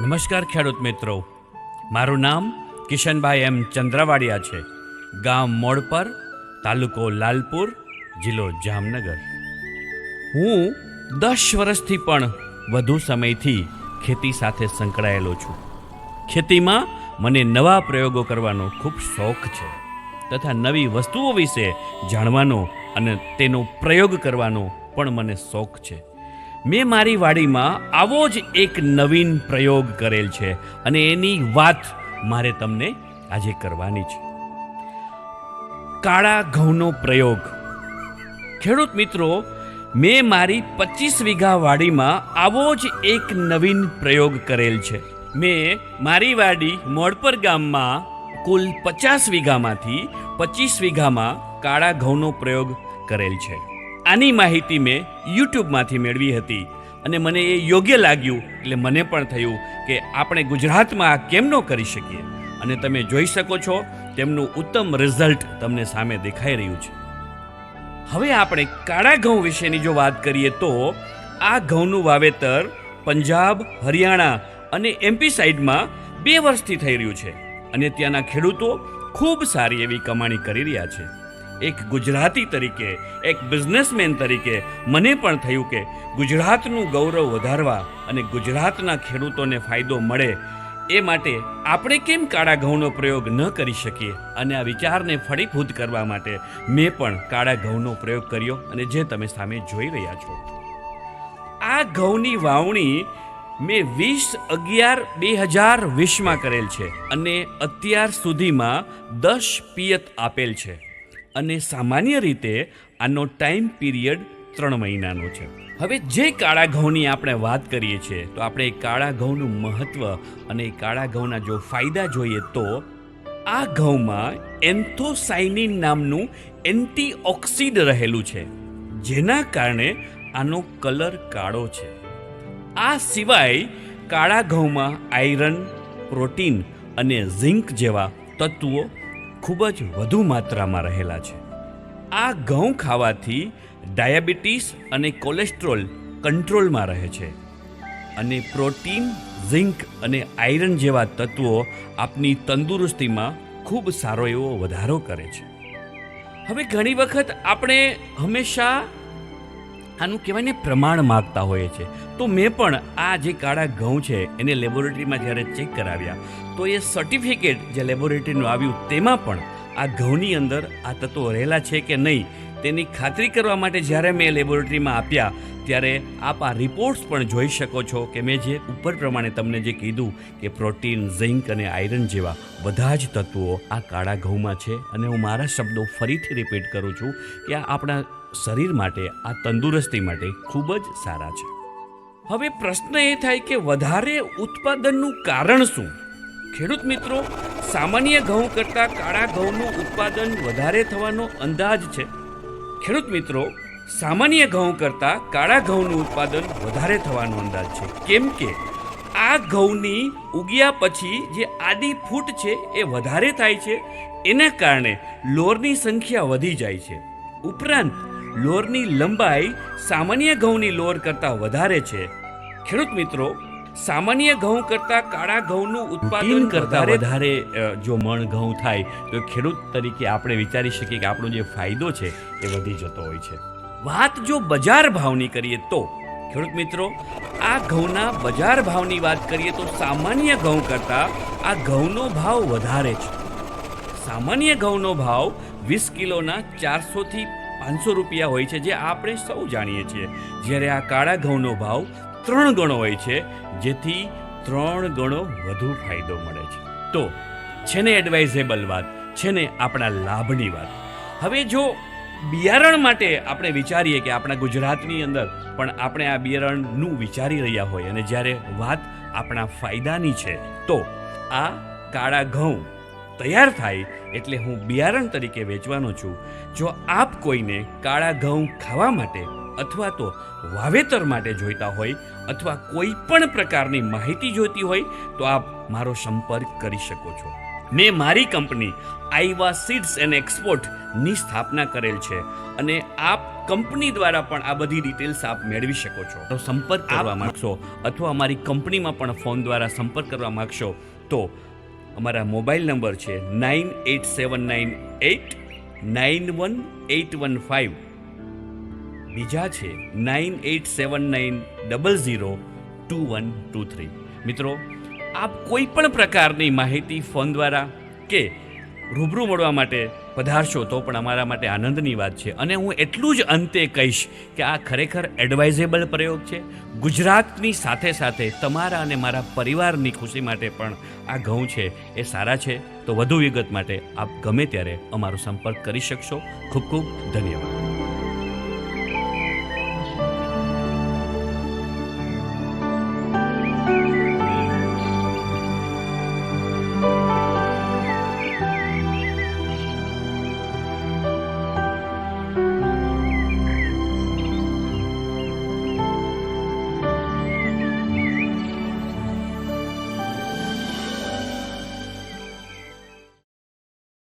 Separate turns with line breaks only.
નમસ્કાર ખેડૂત મિત્રો, મારું નામ કિશનભાઈ એમ ચંદ્રવાડિયા છે. ગામ મોડપર, તાલુકો લાલપુર, જિલ્લો જામનગર. હું 10 વર્ષથી પણ વધુ સમયથી ખેતી સાથે સંકળાયેલો છું. ખેતીમાં મને નવા પ્રયોગો કરવાનો ખૂબ શોખ છે તથા નવી વસ્તુઓ વિશે જાણવાનો અને તેનો પ્રયોગ કરવાનો પણ મને શોખ છે. મેં મારી વાડીમાં આવો જ એક નવીન પ્રયોગ કરેલ છે અને એની વાત મારે તમને આજે કરવાની છે. કાળા ઘઉંનો પ્રયોગ. ખેડૂત મિત્રો, મેં મારી 25 વીઘા વાડીમાં આવો જ એક નવીન પ્રયોગ કરેલ છે. મેં મારી વાડી મોડપર ગામમાં કુલ 50 વીઘામાંથી 25 વીઘામાં કાળા ઘઉંનો પ્રયોગ કરેલ છે. આની માહિતી મેં યુટ્યુબમાંથી મેળવી હતી અને મને એ યોગ્ય લાગ્યું એટલે મને પણ થયું કે આપણે ગુજરાતમાં આ કેમ ન કરી શકીએ. અને તમે જોઈ શકો છો તેમનું ઉત્તમ રિઝલ્ટ તમને સામે દેખાઈ રહ્યું છે. હવે આપણે કાળા ઘઉં વિશેની જો વાત કરીએ તો આ ઘઉંનું વાવેતર પંજાબ, હરિયાણા અને એમપી સાઈડમાં 2 વર્ષથી થઈ રહ્યું છે અને ત્યાંના ખેડૂતો ખૂબ સારી એવી કમાણી કરી રહ્યા છે. એક ગુજરાતી તરીકે, એક બિઝનેસમેન તરીકે મને પણ થયું કે ગુજરાતનું ગૌરવ વધારવા અને ગુજરાતના ખેડૂતોને ફાયદો મળે એ માટે આપણે કેમ કાળા ઘઉંનો પ્રયોગ ન કરી શકીએ. અને આ વિચારને ફળીભૂત કરવા માટે મેં પણ કાળા ઘઉંનો પ્રયોગ કર્યો અને જે તમે સામે જોઈ રહ્યા છો. આ ઘઉંની વાવણી મેં 20/11/2020માં કરેલ છે અને અત્યાર સુધીમાં 10 પિયત આપેલ છે અને સામાન્ય રીતે આનો ટાઈમ પીરિયડ 3 મહિનાનો છે. હવે જે કાળા ઘઉંની આપણે વાત કરીએ છીએ તો આપણે કાળા ઘઉંનું મહત્ત્વ અને કાળા ઘઉંના જો ફાયદા જોઈએ તો આ ઘઉંમાં એન્થોસાયનિન નામનું એન્ટીઓક્સિડ રહેલું છે જેના કારણે આનો કલર કાળો છે. આ સિવાય કાળા ઘઉંમાં આયરન, પ્રોટીન અને ઝિંક જેવા તત્વો ખૂબ જ વધુ માત્રામાં રહેલા છે. આ ઘઉં ખાવાથી ડાયાબિટીસ અને કોલેસ્ટ્રોલ કંટ્રોલમાં રહે છે અને પ્રોટીન, ઝિંક અને આયરન જેવા તત્વો આપની તંદુરસ્તીમાં ખૂબ સારો એવો વધારો કરે છે. હવે ઘણી વખત આપણે હંમેશા આનું કહેવાય ને પ્રમાણ માગતા હોઈએ છીએ. તો મેં પણ આ જે કાળા ઘઉં છે એને લેબોરેટરીમાં જ્યારે ચેક કરાવ્યા તો એ સર્ટિફિકેટ જે લેબોરેટરીનું આવ્યું તેમાં પણ આ ઘઉંની અંદર આ તત્વો રહેલા છે કે નહીં તેની ખાતરી કરવા માટે જ્યારે મેં લેબોરેટરીમાં આપ્યા ત્યારે આપ આ રિપોર્ટ્સ પણ જોઈ શકો છો કે મેં જે ઉપર પ્રમાણે તમને જે કીધું કે પ્રોટીન, ઝિંક અને આયરન જેવા બધા જ તત્વો આ કાળા ઘઉંમાં છે. અને હું મારા શબ્દો ફરીથી રિપીટ કરું છું કે આ આપણા શરીર માટે, આ તંદુરસ્તી માટે ખૂબ જ સારા છે. હવે પ્રશ્ન એ થાય કે વધારે ઉત્પાદનનું કારણ શું? ખેડૂત મિત્રો, સામાન્ય ઘઉં કરતાં કાળા ઘઉંનું ઉત્પાદન વધારે થવાનો અંદાજ છે. ખેડૂત મિત્રો, સામાન્ય ઘઉં કરતાં કાળા ઘઉંનું ઉત્પાદન વધારે થવાનો અંદાજ છે કેમ કે આ ઘઉંની ઉગ્યા પછી જે આડી ફૂટ છે એ વધારે થાય છે. એના કારણે લોરની સંખ્યા વધી જાય છે. ઉપરાંત લોરની લંબાઈ સામાન્ય ઘઉંની લોર કરતાં વધારે છે. ખેડૂત મિત્રો, સામાન્ય ઘઉં કરતાં કાળા ઘઉંનું ઉત્પાદન કરતાં વધારે જો મણ ઘઉં થાય તો ખેડૂત તરીકે આપણે વિચારી શકીએ કે આપણો જે ફાયદો છે એ વધી જતો હોય છે. વાત જો બજાર ભાવની કરીએ તો ખેડૂત મિત્રો, આ ઘઉંના બજાર ભાવની વાત કરીએ તો સામાન્ય ઘઉં કરતાં આ ઘઉંનો ભાવ વધારે છે. સામાન્ય ઘઉંનો ભાવ 20 કિલોના 400 થી 500 રૂપિયા હોય છે જે આપણે સૌ જાણીએ છીએ. જ્યારે આ કાળા ઘઉંનો ભાવ 3 ગણો હોય છે જેથી 3 ગણો વધુ ફાયદો મળે છે. તો છે ને એડવાઇઝેબલ વાત, છે ને આપણા લાભની વાત. હવે જો બિયારણ માટે આપણે વિચારીએ કે આપણા ગુજરાતની અંદર પણ આપણે આ બિયારણનું વિચારી રહ્યા હોય અને જ્યારે વાત આપણા ફાયદાની છે તો આ કાળા ઘઉં તૈયાર થાય એટલે હું બિયારણ તરીકે વેચવાનો છું. જો આપ કોઈને કાળા ઘઉં ખાવા માટે અથવા તો વાવેતર માટે જોઈતા હોય અથવા કોઈ પણ પ્રકારની માહિતી જોઈતી હોય તો આપ મારો સંપર્ક કરી શકો છો. મેં મારી કંપની આઈવા સીડ્સ એન્ડ એક્સપોર્ટની સ્થાપના કરેલ છે અને આપ કંપની દ્વારા પણ આ બધી ડિટેલ્સ આપ મેળવી શકો છો. તો સંપર્ક કરવા માંગશો અથવા અમારી કંપનીમાં પણ ફોન દ્વારા સંપર્ક કરવા માંગશો તો અમારા મોબાઈલ નંબર છે 9879891815. બીજા છે 9879002123. મિત્રો, આપ કોઈ પણ પ્રકારની માહિતી ફોન દ્વારા કે રૂબરૂ મળવા માટે પધારશો તો પણ અમારા માટે આનંદની વાત છે. અને હું એટલું જ અંતે કહીશ કે આ ખરેખર એડવાઇઝેબલ પ્રયોગ છે. ગુજરાતની સાથે સાથે તમારા અને મારા પરિવારની ખુશી માટે પણ આ ઘઉં છે એ સારા છે. તો વધુ વિગત માટે આપ ગમે ત્યારે અમારો સંપર્ક કરી શકશો. ખૂબ ખૂબ ધન્યવાદ.